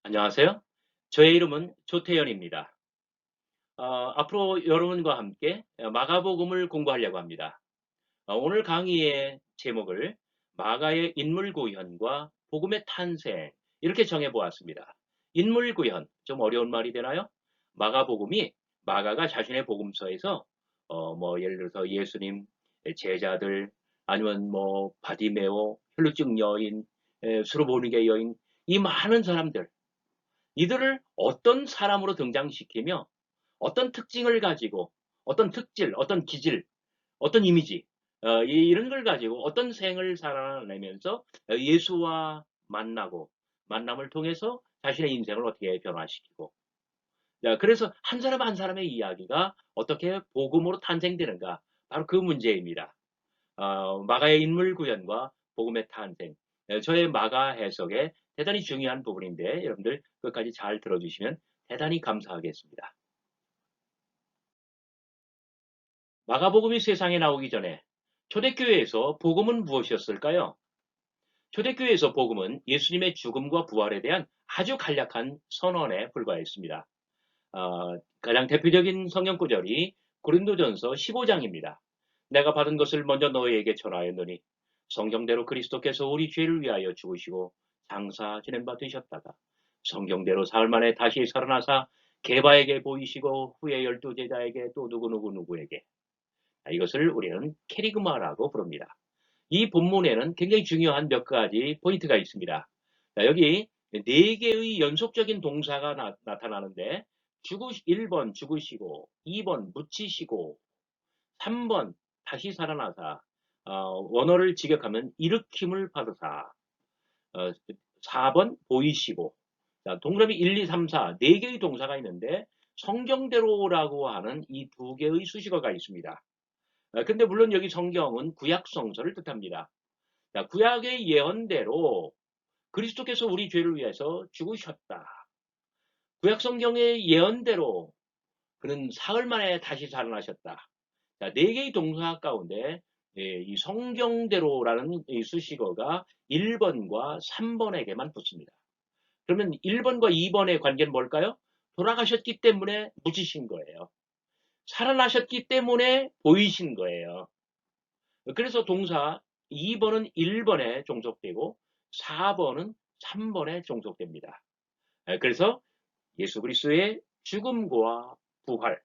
안녕하세요. 저의 이름은 조태현입니다. 앞으로 여러분과 함께 마가복음을 공부하려고 합니다. 오늘 강의의 제목을 마가의 인물 구현과 복음의 탄생 이렇게 정해 보았습니다. 인물 구현 좀 어려운 말이 되나요? 마가복음이 마가가 자신의 복음서에서 뭐 예를 들어서 예수님, 제자들 아니면 뭐 바디메오, 혈루증 여인, 수르보니게 여인 이 많은 사람들 이들을 어떤 사람으로 등장시키며 어떤 특징을 가지고 어떤 특질, 어떤 기질, 어떤 이미지 이런 걸 가지고 어떤 생을 살아내면서 예수와 만나고 만남을 통해서 자신의 인생을 어떻게 변화시키고 그래서 한 사람 한 사람의 이야기가 어떻게 복음으로 탄생되는가 바로 그 문제입니다. 마가의 인물 구현과 복음의 탄생. 저의 마가 해석에 대단히 중요한 부분인데 여러분들 끝까지 잘 들어주시면 대단히 감사하겠습니다. 마가복음이 세상에 나오기 전에 초대교회에서 복음은 무엇이었을까요? 초대교회에서 복음은 예수님의 죽음과 부활에 대한 아주 간략한 선언에 불과했습니다. 가장 대표적인 성경 구절이 고린도전서 15장입니다. 내가 받은 것을 먼저 너희에게 전하였노니 성경대로 그리스도께서 우리 죄를 위하여 죽으시고 장사 지낸 바 되셨다가 성경대로 사흘 만에 다시 살아나사 게바에게 보이시고 후에 12제자에게 또 누구에게 이것을 우리는 캐리그마라고 부릅니다. 이 본문에는 굉장히 중요한 몇 가지 포인트가 있습니다. 여기 네 개의 연속적인 동사가 나타나는데 1번 죽으시고 2번 묻히시고 3번 다시 살아나사 원어를 직역하면 일으킴을 받으사 4번 보이시고 동그라미 1, 2, 3, 4 네 개의 동사가 있는데 성경대로라고 하는 이 두 개의 수식어가 있습니다. 근데 물론 여기 성경은 구약 성서를 뜻합니다. 구약의 예언대로 그리스도께서 우리 죄를 위해서 죽으셨다. 구약 성경의 예언대로 그는 사흘 만에 다시 살아나셨다. 자, 네 개의 동사 가운데 이 성경대로라는 이 수식어가 1번과 3번에게만 붙습니다. 그러면 1번과 2번의 관계는 뭘까요? 돌아가셨기 때문에 묻히신 거예요. 살아나셨기 때문에 보이신 거예요. 그래서 동사 2번은 1번에 종속되고 4번은 3번에 종속됩니다. 그래서 예수 그리스도의 죽음과 부활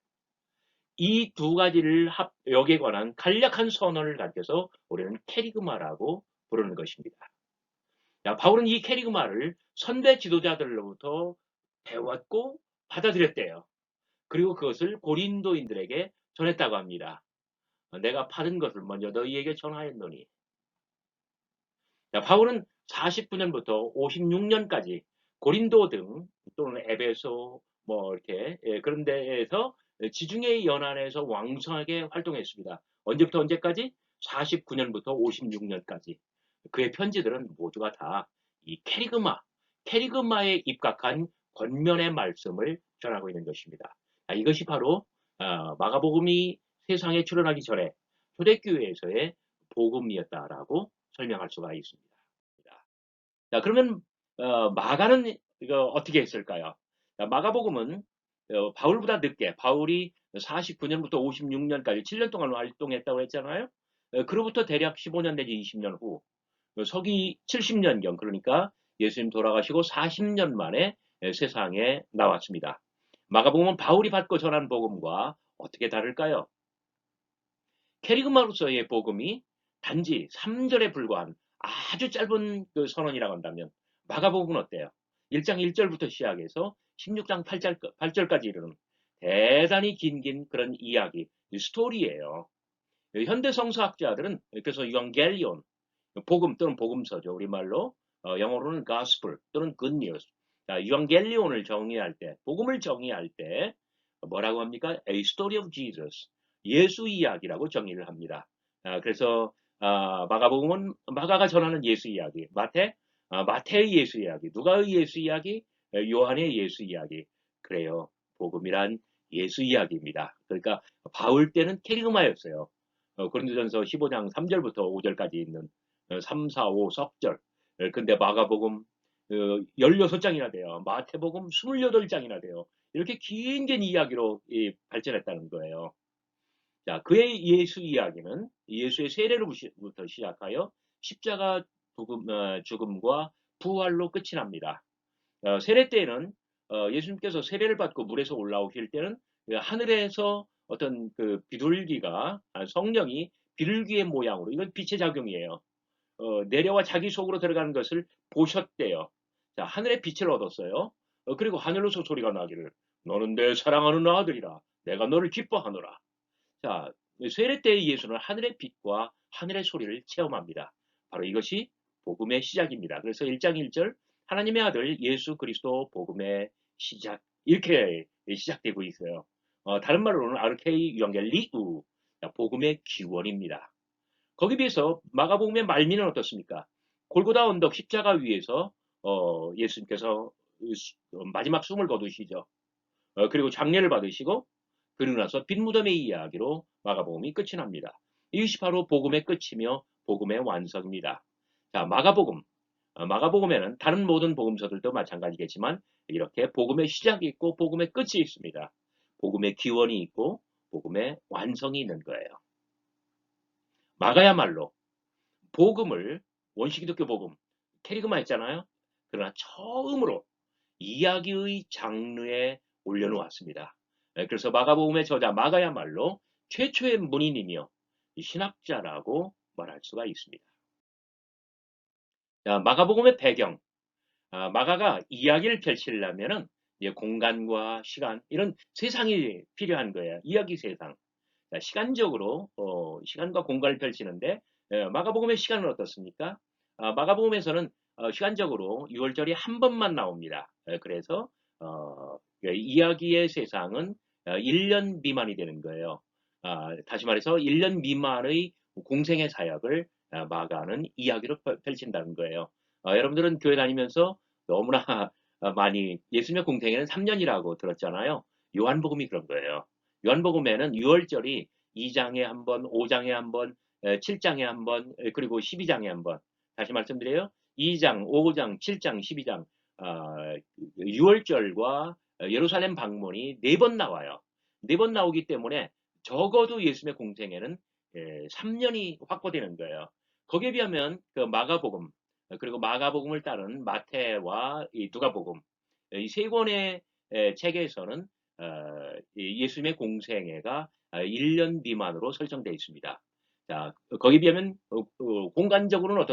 이 두 가지를 여기에 관한 간략한 선언을 가져서 우리는 캐리그마라고 부르는 것입니다. 바울은 이 캐리그마를 선대 지도자들로부터 배웠고 받아들였대요. 그리고 그것을 고린도인들에게 전했다고 합니다. 내가 받은 것을 먼저 너희에게 전하였노니. 바울은 49년부터 56년까지 고린도 등 또는 에베소 뭐 이렇게 그런 데에서 지중해 연안에서 왕성하게 활동했습니다. 언제부터 언제까지? 49년부터 56년까지. 그의 편지들은 모두가 다 이 캐리그마에 입각한 권면의 말씀을 전하고 있는 것입니다. 이것이 바로 마가복음이 세상에 출현하기 전에 초대교회에서의 복음이었다라고 설명할 수가 있습니다. 자, 그러면 마가는 이거 어떻게 했을까요? 자, 마가복음은 바울보다 늦게 바울이 49년부터 56년까지 7년 동안 활동했다고 했잖아요. 그로부터 대략 15년 내지 20년 후 서기 70년경 그러니까 예수님 돌아가시고 40년 만에 세상에 나왔습니다. 마가복음은 바울이 받고 전한 복음과 어떻게 다를까요? 캐리그마로서의 복음이 단지 3절에 불과한 아주 짧은 그 선언이라고 한다면 마가복음은 어때요? 1장 1절부터 시작해서 16장 8절까지 이르는 대단히 긴 그런 이야기, 스토리예요. 현대 성서학자들은 그래서 유앙겔리온, 복음 또는 복음서죠. 우리말로 영어로는 gospel 또는 good news. 유앙겔리온을 정의할 때, 복음을 정의할 때 뭐라고 합니까? A story of Jesus. 예수 이야기라고 정의를 합니다. 그래서 마가복음은 마가가 전하는 예수 이야기, 마태의 예수 이야기, 누가의 예수 이야기, 요한의 예수 이야기. 그래요. 복음이란 예수 이야기입니다. 그러니까 바울 때는 캐리그마였어요. 고린도전서 15장 3절부터 5절까지 있는 3, 4, 5 석절. 근데 마가복음 16장이나 돼요. 마태복음 28장이나 돼요. 이렇게 긴 이야기로 발전했다는 거예요. 자, 그의 예수 이야기는 예수의 세례로부터 시작하여 십자가 죽음과 부활로 끝이 납니다. 세례 때는 예수님께서 세례를 받고 물에서 올라오실 때는 하늘에서 어떤 그 비둘기가 성령이 비둘기의 모양으로, 이건 빛의 작용이에요. 내려와 자기 속으로 들어가는 것을 보셨대요. 자, 하늘의 빛을 얻었어요. 그리고 하늘로서 소리가 나기를 너는 내 사랑하는 아들이라 내가 너를 기뻐하노라. 자, 세례 때의 예수는 하늘의 빛과 하늘의 소리를 체험합니다. 바로 이것이 복음의 시작입니다. 그래서 1장 1절 하나님의 아들 예수 그리스도 복음의 시작, 이렇게 시작되고 있어요. 다른 말로는 아르케이 유앙겔리우, 복음의 기원입니다. 거기에 비해서 마가복음의 말미는 어떻습니까? 골고다 언덕 십자가 위에서 예수님께서 마지막 숨을 거두시죠. 그리고 장례를 받으시고 그리고 나서 빈 무덤의 이야기로 마가복음이 끝이 납니다. 이것이 바로 복음의 끝이며 복음의 완성입니다. 자, 마가복음에는 다른 모든 복음서들도 마찬가지겠지만 이렇게 복음의 시작이 있고 복음의 끝이 있습니다. 복음의 기원이 있고 복음의 완성이 있는 거예요. 마가야말로 복음을 원시기독교 복음 캐리그마 했잖아요. 그러나 처음으로 이야기의 장르에 올려놓았습니다. 그래서 마가복음의 저자 마가야말로 최초의 문인이며 신학자라고 말할 수가 있습니다. 자, 마가복음의 배경, 마가가 이야기를 펼치려면은 공간과 시간, 이런 세상이 필요한 거예요. 이야기 세상. 자, 시간적으로 시간과 공간을 펼치는데 마가복음의 시간은 어떻습니까? 마가복음에서는 시간적으로 6월절이 한 번만 나옵니다. 그래서 이야기의 세상은 1년 미만이 되는 거예요. 다시 말해서 1년 미만의 공생의 사역을 마가는 이야기로 펼친다는 거예요. 여러분들은 교회 다니면서 너무나 많이 예수님의 공생애는 3년이라고 들었잖아요. 요한복음이 그런 거예요. 요한복음에는 6월절이 2장에 한 번, 5장에 한 번, 7장에 한 번, 그리고 12장에 한 번. 다시 말씀드려요. 2장, 5장, 7장, 12장, 6월절과 예루살렘 방문이 4번 나와요. 4번 나오기 때문에 적어도 예수님의 공생애는 3년이 확보되는 거예요. 거기에 비하면 그 마가복음, 그리고 마가복음을 따른 마태와 이 누가복음, 이 세 권의 책에서는 예수님의 공생애가 1년 미만으로 설정되어 있습니다. 자, 거기에 비하면 공간적으로는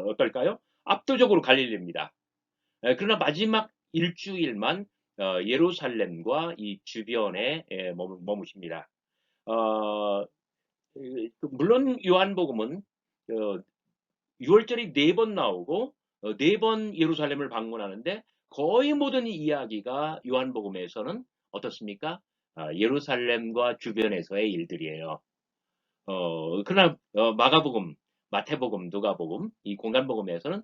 어떨까요? 압도적으로 갈릴리입니다. 그러나 마지막 일주일만 예루살렘과 이 주변에 머무십니다. 어, 물론 요한복음은 6월절이 4번 나오고 4번 예루살렘을 방문하는데 거의 모든 이야기가 요한복음에서는 어떻습니까? 예루살렘과 주변에서의 일들이에요. 그러나 마가복음, 마태복음, 누가복음, 이 공간복음에서는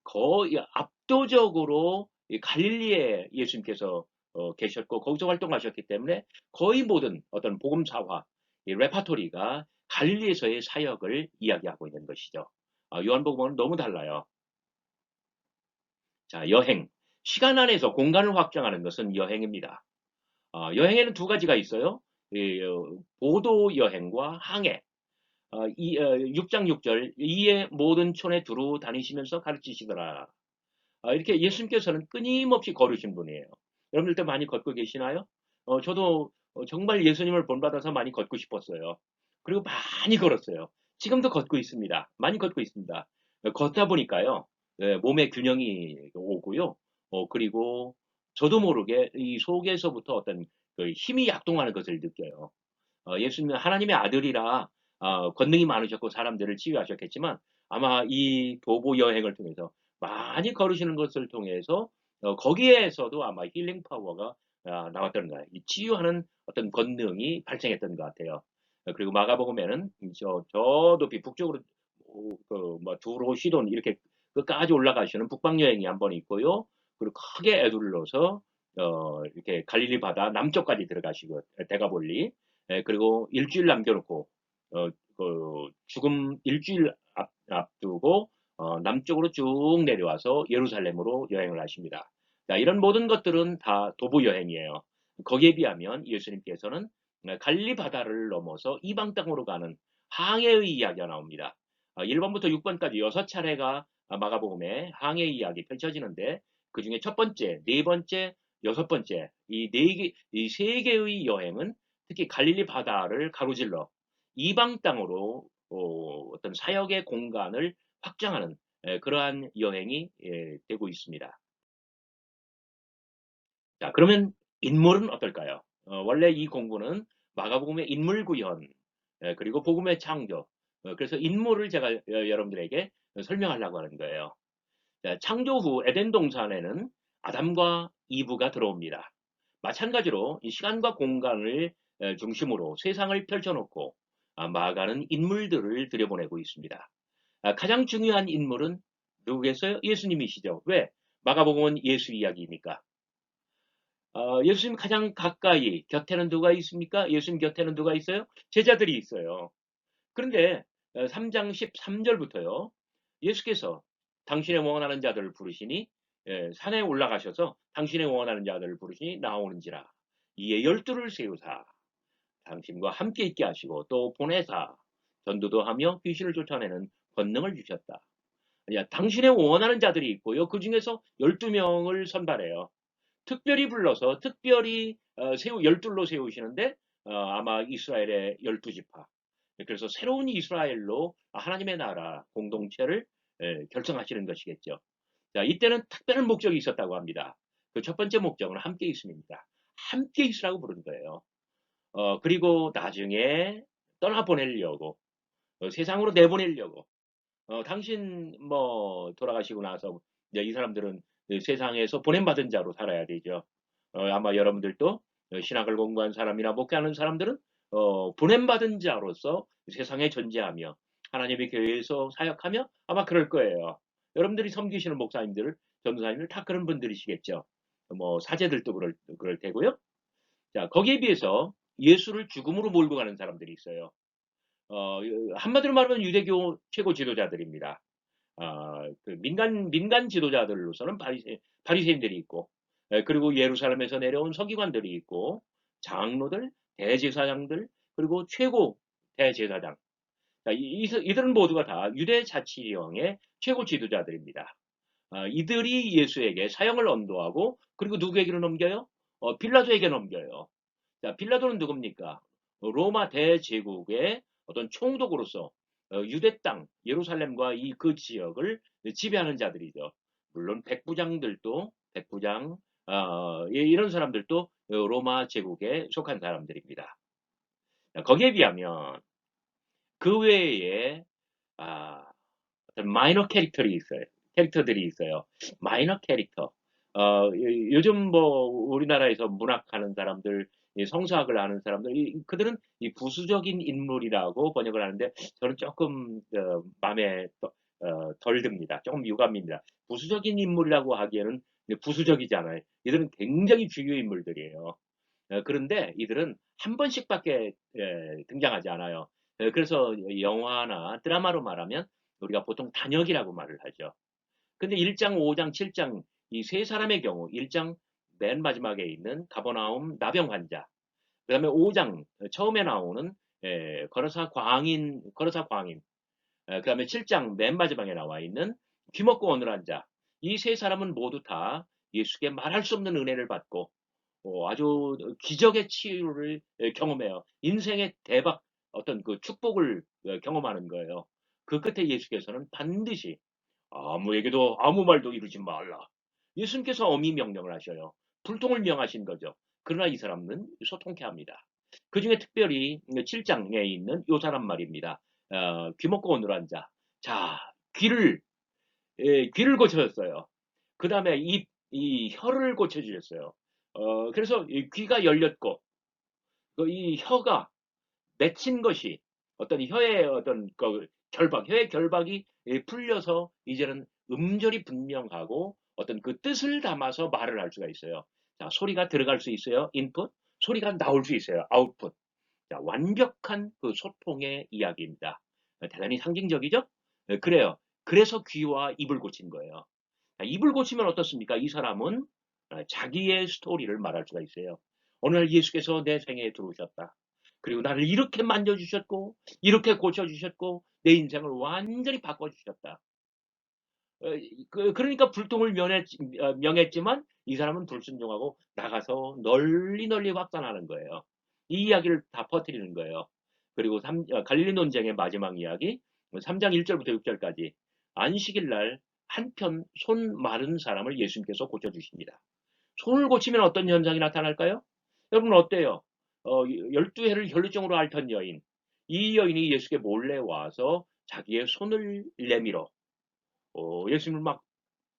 거의 압도적으로 갈릴리에 예수님께서 계셨고 거기서 활동하셨기 때문에 거의 모든 어떤 복음사화, 이 레파토리가 갈릴리에서의 사역을 이야기하고 있는 것이죠. 요한복음은 너무 달라요. 자, 여행. 시간 안에서 공간을 확장하는 것은 여행입니다. 여행에는 두 가지가 있어요. 보도 여행과 항해. 6장 6절, 이에 모든 촌에 두루 다니시면서 가르치시더라. 이렇게 예수님께서는 끊임없이 걸으신 분이에요. 여러분들도 많이 걷고 계시나요? 저도 정말 예수님을 본받아서 많이 걷고 싶었어요. 그리고 많이 걸었어요. 지금도 걷고 있습니다. 많이 걷고 있습니다. 걷다 보니까요, 몸의 균형이 오고요. 그리고 저도 모르게 이 속에서부터 어떤 그 힘이 약동하는 것을 느껴요. 예수님은 하나님의 아들이라 권능이 많으셨고 사람들을 치유하셨겠지만 아마 이 도보 여행을 통해서 많이 걸으시는 것을 통해서 거기에서도 아마 힐링 파워가 나왔던 거예요. 이 치유하는 어떤 권능이 발생했던 것 같아요. 그리고 마가복음에는 저 높이 북쪽으로 그뭐 두로 시돈 이렇게 끝까지 올라가시는 북방 여행이 한 번 있고요. 그리고 크게 애둘러서 이렇게 갈릴리 바다 남쪽까지 들어가시고 대가볼리 그리고 일주일 남겨놓고 그 죽음 일주일 앞두고 남쪽으로 쭉 내려와서 예루살렘으로 여행을 하십니다. 자, 이런 모든 것들은 다 도보 여행이에요. 거기에 비하면 예수님께서는 갈릴리 바다를 넘어서 이방 땅으로 가는 항해의 이야기가 나옵니다. 1번부터 6번까지 6차례가 마가복음에 항해 이야기 펼쳐지는데 그중에 첫 번째, 네 번째, 여섯 번째 이 세 개의 여행은 특히 갈릴리 바다를 가로질러 이방 땅으로 어떤 사역의 공간을 확장하는 그러한 여행이 되고 있습니다. 자, 그러면 인물은 어떨까요? 원래 이 공부는 마가복음의 인물 구현, 그리고 복음의 창조, 그래서 인물을 제가 여러분들에게 설명하려고 하는 거예요. 자, 창조 후 에덴 동산에는 아담과 이브가 들어옵니다. 마찬가지로 이 시간과 공간을 중심으로 세상을 펼쳐놓고 마가는 인물들을 들여보내고 있습니다. 가장 중요한 인물은 누구겠어요? 예수님이시죠. 왜? 마가복음은 예수 이야기입니까? 예수님 가장 가까이 곁에는 누가 있습니까? 예수님 곁에는 누가 있어요? 제자들이 있어요. 그런데 3장 13절부터요. 예수께서 당신의 원하는 자들을 부르시니 산에 올라가셔서 당신의 원하는 자들을 부르시니 나오는지라. 이에 12를 세우사 당신과 함께 있게 하시고 또 보내사 전도도 하며 귀신을 쫓아내는 권능을 주셨다. 당신의 원하는 자들이 있고요. 그 중에서 12명을 선발해요. 특별히 불러서 특별히 12로 세우시는데 아마 이스라엘의 12지파. 그래서 새로운 이스라엘로 하나님의 나라 공동체를 결정하시는 것이겠죠. 자, 이때는 특별한 목적이 있었다고 합니다. 그 첫 번째 목적은 함께 있음입니다. 함께 있으라고 부른 거예요. 그리고 나중에 떠나보내려고, 세상으로 내보내려고, 당신 뭐 돌아가시고 나서 이제 이 사람들은 세상에서 보냄받은 자로 살아야 되죠. 아마 여러분들도 신학을 공부한 사람이나 목회하는 사람들은 보냄받은 자로서 세상에 존재하며 하나님의 교회에서 사역하며 아마 그럴 거예요. 여러분들이 섬기시는 목사님들, 전도사님들 다 그런 분들이시겠죠. 뭐 사제들도 그럴 테고요. 자, 거기에 비해서 예수를 죽음으로 몰고 가는 사람들이 있어요. 어, 한마디로 말하면 유대교 최고 지도자들입니다. 그 민간 지도자들로서는 바리새인들이 있고, 그리고 예루살렘에서 내려온 서기관들이 있고, 장로들, 대제사장들, 그리고 최고 대제사장. 자, 이들은 모두가 다 유대 자치령의 최고 지도자들입니다. 이들이 예수에게 사형을 언도하고, 그리고 누구에게로 넘겨요? 빌라도에게 넘겨요. 자, 빌라도는 누굽니까? 로마 대제국의 어떤 총독으로서 유대 땅, 예루살렘과 그 지역을 지배하는 자들이죠. 물론 백부장, 이런 사람들도 로마 제국에 속한 사람들입니다. 거기에 비하면 그 외에 아, 마이너 캐릭터들이 있어요. 마이너 캐릭터. 요즘 뭐 우리나라에서 문학하는 사람들, 성서학을 아는 사람들, 그들은 이 부수적인 인물이라고 번역을 하는데 저는 조금 마음에 덜 듭니다. 조금 유감입니다. 부수적인 인물이라고 하기에는 부수적이지 않아요. 이들은 굉장히 중요 인물들이에요. 그런데 이들은 한 번씩밖에 등장하지 않아요. 그래서 영화나 드라마로 말하면 우리가 보통 단역이라고 말을 하죠. 근데 1장, 5장, 7장 이 세 사람의 경우 1장 맨 마지막에 있는 가버나움 나병 환자, 그다음에 5장 처음에 나오는 거러사 광인, 그다음에 7장 맨 마지막에 나와 있는 귀먹고 어눌한 자. 이 세 사람은 모두 다 예수께 말할 수 없는 은혜를 받고 아주 기적의 치유를 경험해요. 인생의 대박 어떤 그 축복을 경험하는 거예요. 그 끝에 예수께서는 반드시 아무에게도 아무 말도 이루지 말라. 예수님께서 엄히 명령을 하셔요. 불통을 명하신 거죠. 그러나 이 사람은 소통케 합니다. 그 중에 특별히 7장에 있는 요 사람 말입니다. 귀먹고 어눌한 자. 자, 귀를 고쳐줬어요. 그 다음에 이 혀를 고쳐주셨어요. 그래서 이 귀가 열렸고, 이 혀가 맺힌 것이 어떤 혀의 어떤 혀의 결박이 풀려서 이제는 음절이 분명하고 어떤 그 뜻을 담아서 말을 할 수가 있어요. 자, 소리가 들어갈 수 있어요. 인풋. 소리가 나올 수 있어요. 아웃풋. 자, 완벽한 그 소통의 이야기입니다. 대단히 상징적이죠? 그래요. 그래서 귀와 입을 고친 거예요. 입을 고치면 어떻습니까? 이 사람은 자기의 스토리를 말할 수가 있어요. 어느 날 예수께서 내 생애에 들어오셨다. 그리고 나를 이렇게 만져주셨고, 이렇게 고쳐주셨고, 내 인생을 완전히 바꿔주셨다. 그러니까 불통을 명했지만 이 사람은 불순종하고 나가서 널리 널리 확산하는 거예요. 이 이야기를 다 퍼뜨리는 거예요. 그리고 갈릴리 논쟁의 마지막 이야기 3장 1절부터 6절까지 안식일 날 한편 손 마른 사람을 예수님께서 고쳐주십니다. 손을 고치면 어떤 현상이 나타날까요? 여러분 어때요? 12해를 혈루증으로 앓던 여인, 이 여인이 예수께 몰래 와서 자기의 손을 내밀어 예수님을 막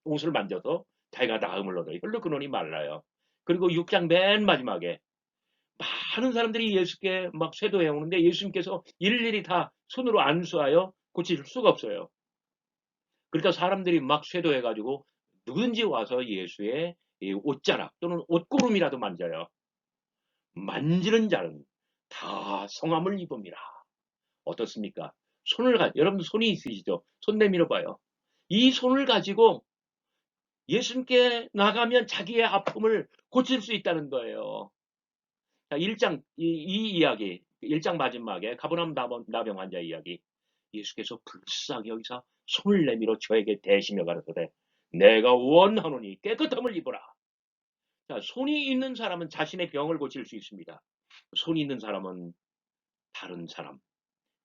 옷을 만져서 자기가 나음을 얻어요. 혈루 근원이 말라요. 그리고 6장 맨 마지막에 많은 사람들이 예수께 막 쇄도해 오는데 예수님께서 일일이 다 손으로 안수하여 고칠 수가 없어요. 그러니까 사람들이 막 쇄도해가지고 누구든지 와서 예수의 이 옷자락 또는 옷고름이라도 만져요. 만지는 자는 다 성함을 입음이라. 어떻습니까? 여러분 손이 있으시죠? 손 내밀어 봐요. 이 손을 가지고 예수님께 나가면 자기의 아픔을 고칠 수 있다는 거예요. 자, 1장, 이 이야기, 1장 마지막에 가버나움 나병 환자 이야기. 예수께서 불쌍히 여기서 손을 내밀어 저에게 대시며 가르쳐대. 내가 원하노니 깨끗함을 입어라. 자, 손이 있는 사람은 자신의 병을 고칠 수 있습니다. 손이 있는 사람은 다른 사람,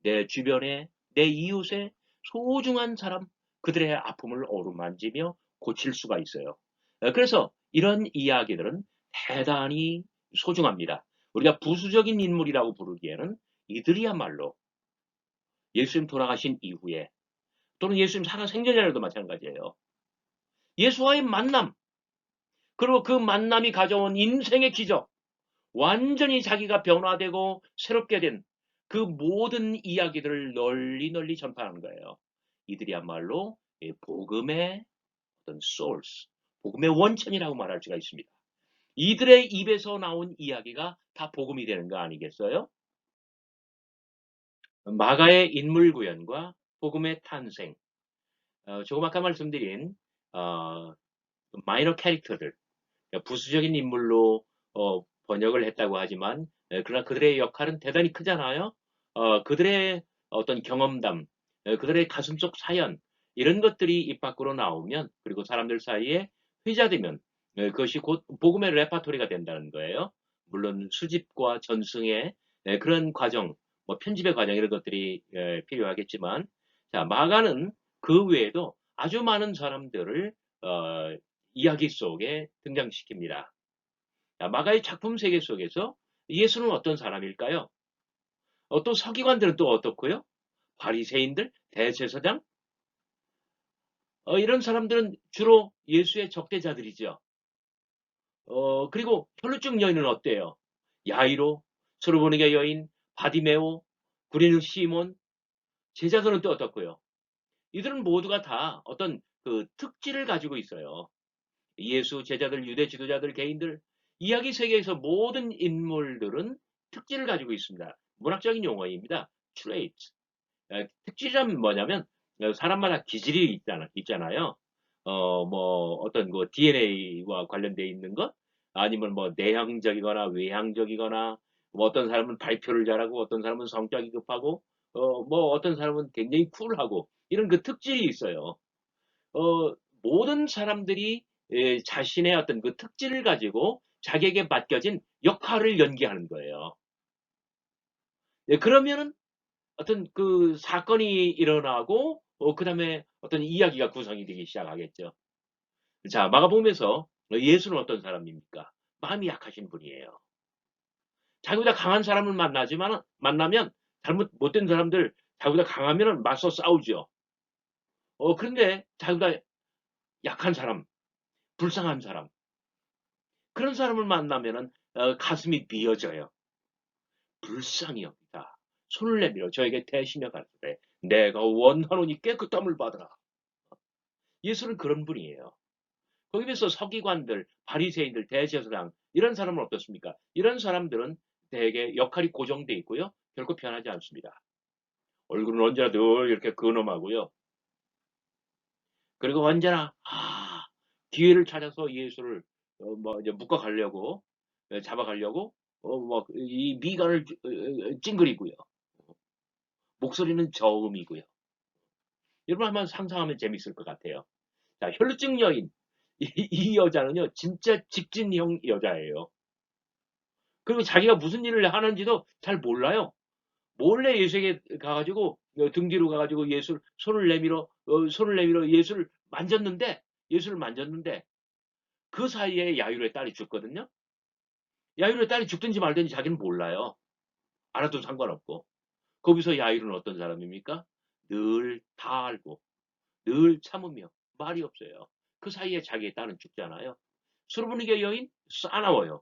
내 주변에, 내 이웃에 소중한 사람, 그들의 아픔을 어루만지며 고칠 수가 있어요. 그래서 이런 이야기들은 대단히 소중합니다. 우리가 부수적인 인물이라고 부르기에는 이들이야말로 예수님 돌아가신 이후에 또는 예수님 살아 생전이라도 마찬가지예요. 예수와의 만남, 그리고 그 만남이 가져온 인생의 기적, 완전히 자기가 변화되고 새롭게 된 그 모든 이야기들을 널리 널리 전파하는 거예요. 이들이야말로 복음의 어떤 source, 복음의 원천이라고 말할 수가 있습니다. 이들의 입에서 나온 이야기가 다 복음이 되는 거 아니겠어요? 마가의 인물 구현과 복음의 탄생, 조금 아까 말씀드린 마이너 캐릭터들, 부수적인 인물로 번역을 했다고 하지만 그러나 그들의 역할은 대단히 크잖아요. 그들의 어떤 경험담, 그들의 가슴속 사연 이런 것들이 입 밖으로 나오면 그리고 사람들 사이에 회자되면 그것이 곧 복음의 레파토리가 된다는 거예요. 물론 수집과 전승의 그런 과정, 뭐 편집의 과정 이런 것들이 필요하겠지만 자, 마가는 그 외에도 아주 많은 사람들을 이야기 속에 등장시킵니다. 마가의 작품 세계 속에서 예수는 어떤 사람일까요? 또 서기관들은 또 어떻고요? 바리새인들, 대제사장, 이런 사람들은 주로 예수의 적대자들이죠. 그리고 혈루증 여인은 어때요? 야이로, 소르보니게 여인, 바디메오, 구리누 시몬, 제자들은 또 어떻고요? 이들은 모두가 다 어떤 그 특질을 가지고 있어요. 예수, 제자들, 유대 지도자들, 개인들, 이야기 세계에서 모든 인물들은 특질을 가지고 있습니다. 문학적인 용어입니다. trait. 특질이란 뭐냐면 사람마다 기질이 있잖아요. 뭐 어떤 그 DNA와 관련되어 있는 것, 아니면 뭐 내향적이거나 외향적이거나, 뭐 어떤 사람은 발표를 잘하고, 어떤 사람은 성격이 급하고, 뭐 어떤 사람은 굉장히 쿨하고 이런 그 특질이 있어요. 모든 사람들이 자신의 어떤 그 특질을 가지고 자기에게 맡겨진 역할을 연기하는 거예요. 그러면은 어떤 그 사건이 일어나고, 그 다음에 어떤 이야기가 구성이 되기 시작하겠죠. 자, 마가복음에서 예수는 어떤 사람입니까? 마음이 약하신 분이에요. 자기보다 강한 사람을 만나면 못된 사람들, 자기보다 강하면 맞서 싸우죠. 그런데 자기보다 약한 사람, 불쌍한 사람, 그런 사람을 만나면은 가슴이 비어져요. 불쌍히 여기다. 손을 내밀어 저에게 대시며 가르치되 내가 원하노니 깨끗함을 받으라. 예수는 그런 분이에요. 거기에 비해서 서기관들, 바리새인들, 대제사장 이런 사람은 어떻습니까? 이런 사람들은 대개 역할이 고정돼 있고요. 결코 변하지 않습니다. 얼굴은 언제나 늘 이렇게 근엄하고요. 그리고 언제나 기회를 찾아서 예수를 이제 묶어 가려고 잡아 가려고 뭐 이 미간을 찡그리고요. 목소리는 저음이고요. 여러분 한번 상상하면 재밌을 것 같아요. 자, 혈루증 여인. 이 여자는요, 진짜 직진형 여자예요. 그리고 자기가 무슨 일을 하는지도 잘 몰라요. 몰래 예수에게 가가지고, 등 뒤로 가가지고 손을 내밀어 예수를 만졌는데, 그 사이에 야유로의 딸이 죽거든요. 야유로의 딸이 죽든지 말든지 자기는 몰라요. 알아도 상관없고. 거기서 야유로는 어떤 사람입니까? 늘 다 알고, 늘 참으며, 말이 없어요. 그 사이에 자기의 딸은 죽잖아요. 수르브니게 여인 싸나워요.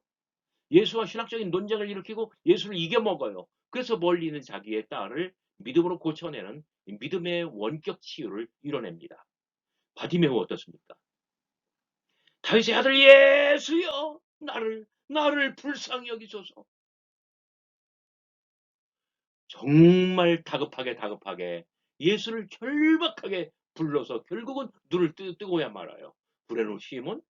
예수와 신학적인 논쟁을 일으키고 예수를 이겨먹어요. 그래서 멀리 있는 자기의 딸을 믿음으로 고쳐내는 믿음의 원격 치유를 이뤄냅니다. 바디메오 어떻습니까? 다윗의 아들 예수여 나를 불쌍히 여기소서. 정말 다급하게 예수를 절박하게 불러서 결국은 눈을 뜨고야 말아요. 구레노 시몬?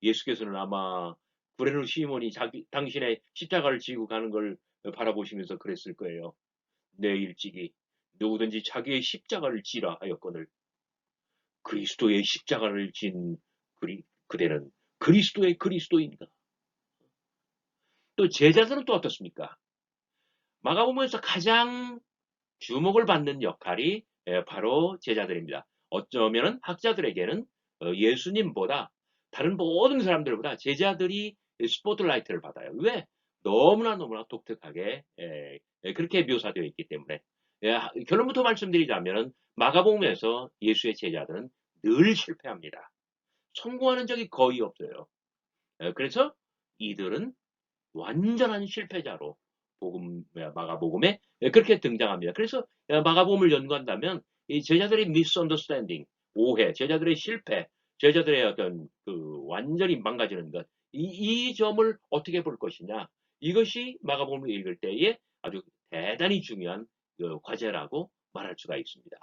예수께서는 아마 구레노 시몬이 당신의 십자가를 지고 가는 걸 바라보시면서 그랬을 거예요. 내 일찍이 누구든지 자기의 십자가를 지라 하였거늘 그리스도의 십자가를 진 그대는 그리스도의 그리스도인가. 또 제자들은 또 어떻습니까? 마가복음에서 가장 주목을 받는 역할이 바로 제자들입니다. 어쩌면 학자들에게는 예수님보다 다른 모든 사람들보다 제자들이 스포트라이트를 받아요. 왜? 너무나 독특하게 그렇게 묘사되어 있기 때문에. 결론부터 말씀드리자면 마가복음에서 예수의 제자들은 늘 실패합니다. 성공하는 적이 거의 없어요. 그래서 이들은 완전한 실패자로 마가복음에 그렇게 등장합니다. 그래서 마가복음을 연구한다면 이 제자들의 misunderstanding, 오해, 제자들의 실패, 제자들의 어떤 그 완전히 망가지는 것, 이 점을 어떻게 볼 것이냐, 이것이 마가복음을 읽을 때에 아주 대단히 중요한 그 과제라고 말할 수가 있습니다.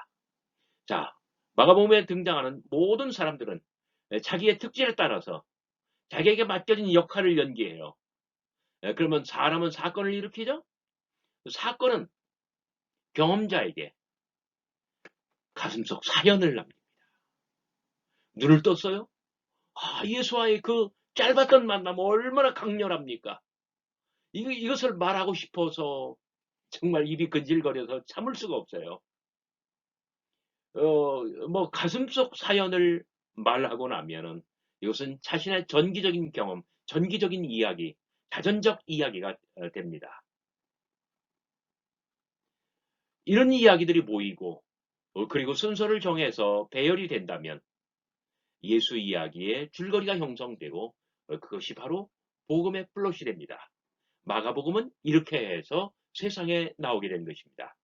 자, 마가복음에 등장하는 모든 사람들은 자기의 특질에 따라서 자기에게 맡겨진 역할을 연기해요. 그러면 사람은 사건을 일으키죠? 사건은 경험자에게 가슴속 사연을 남깁니다. 눈을 떴어요? 예수와의 그 짧았던 만남 얼마나 강렬합니까? 이것을 말하고 싶어서 정말 입이 근질거려서 참을 수가 없어요. 뭐 가슴속 사연을 말하고 나면은 이것은 자신의 전기적인 경험, 전기적인 이야기, 자전적 이야기가 됩니다. 이런 이야기들이 모이고 그리고 순서를 정해서 배열이 된다면 예수 이야기의 줄거리가 형성되고 그것이 바로 복음의 플롯이 됩니다. 마가복음은 이렇게 해서 세상에 나오게 된 것입니다.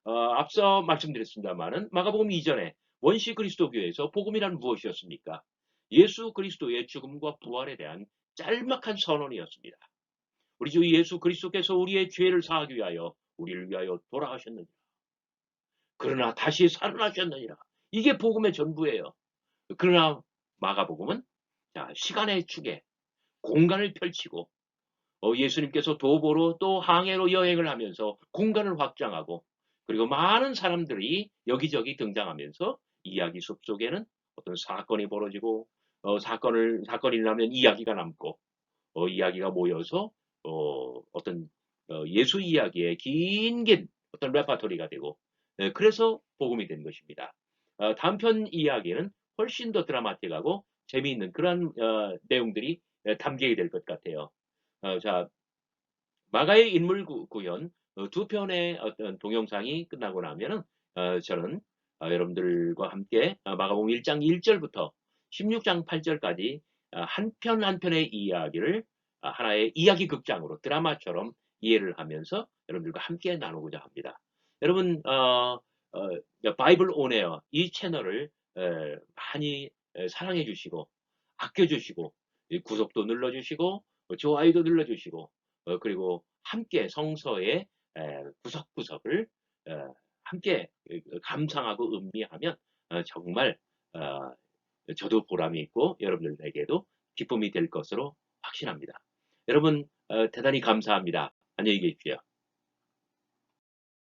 앞서 말씀드렸습니다만은 마가복음 이전에 원시 그리스도 교회에서 복음이란 무엇이었습니까? 예수 그리스도의 죽음과 부활에 대한 짤막한 선언이었습니다. 우리 주 예수 그리스도께서 우리의 죄를 사하기 위하여 우리를 위하여 돌아가셨느니라. 그러나 다시 살아나셨느니라. 이게 복음의 전부예요. 그러나 마가복음은 시간의 축에 공간을 펼치고 예수님께서 도보로 또 항해로 여행을 하면서 공간을 확장하고 그리고 많은 사람들이 여기저기 등장하면서 이야기 숲속에는 어떤 사건이 벌어지고 사건이 나면 이야기가 남고 이야기가 모여서 어떤 예수 이야기의 긴 어떤 레파토리가 되고 그래서 복음이 된 것입니다. 단편 이야기는 훨씬 더 드라마틱하고 재미있는 그런 내용들이 담기게 될 것 같아요. 자, 마가의 인물 구현 두 편의 어떤 동영상이 끝나고 나면은 저는 여러분들과 함께 마가복음 1장 1절부터 16장 8절까지 한 편 한 편의 이야기를 하나의 이야기 극장으로 드라마처럼 이해를 하면서 여러분들과 함께 나누고자 합니다. 여러분 바이블 온에어 이 채널을 많이 사랑해 주시고 아껴 주시고 구독도 눌러 주시고 좋아요도 눌러 주시고 그리고 함께 성서의 구석구석을 함께 감상하고 음미하면 정말 어, 저도 보람이 있고 여러분들에게도 기쁨이 될 것으로 확신합니다. 여러분 대단히 감사합니다. 안녕히 계십시오.